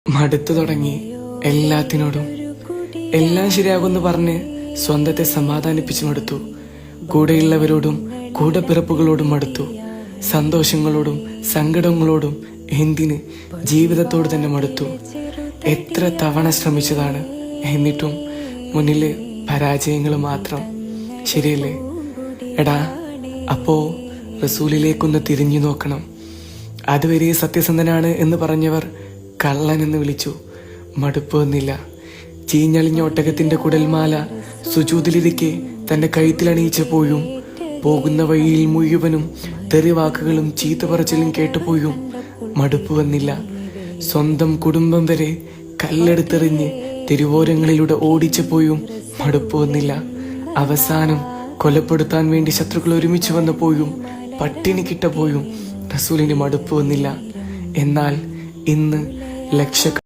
മടുത്തു തുടങ്ങി എല്ലാത്തിനോടും. എല്ലാം ശരിയാകുമെന്ന് പറഞ്ഞ് സ്വന്തത്തെ സമാധാനിപ്പിച്ചു മടുത്തു. കൂടെയുള്ളവരോടും കൂടെപ്പിറപ്പുകളോടും മടുത്തു. സന്തോഷങ്ങളോടും സങ്കടങ്ങളോടും എന്തിന് ജീവിതത്തോട് തന്നെ മടുത്തു. എത്ര തവണ ശ്രമിച്ചതാണ്, എന്നിട്ടും മുന്നില് പരാജയങ്ങൾ മാത്രം. ശരിയല്ലേ? എടാ, അപ്പോ റസൂലിലേക്കൊന്ന് തിരിഞ്ഞു നോക്കണം. അതുവരെ സത്യസന്ധനാണ് എന്ന് പറഞ്ഞവർ കള്ളൻ എന്ന് വിളിച്ചു. മടുപ്പ് വന്നില്ല. ചീഞ്ഞളിഞ്ഞ ഒട്ടകത്തിന്റെ കുടൽമാല സുജൂദിലിരിക്കെ തന്റെ കഴുത്തിലണിയിച്ചപ്പോഴും, പോകുന്ന വഴിയിൽ മുഴുവനും തെറിവാക്കുകളും ചീത്ത പറച്ചിലും കേട്ടപ്പോഴും മടുപ്പ് വന്നില്ല. സ്വന്തം കുടുംബം വരെ കല്ലെടുത്തെറിഞ്ഞ് തെരുവോരങ്ങളിലൂടെ ഓടിച്ചപ്പോഴും മടുപ്പ് വന്നില്ല. അവസാനം കൊലപ്പെടുത്താൻ വേണ്ടി ശത്രുക്കൾ ഒരുമിച്ച് വന്നപ്പോഴും പട്ടിണി കിട്ടപ്പോഴും റസൂലിന് മടുപ്പ് വന്നില്ല. എന്നാൽ ഇന്ന്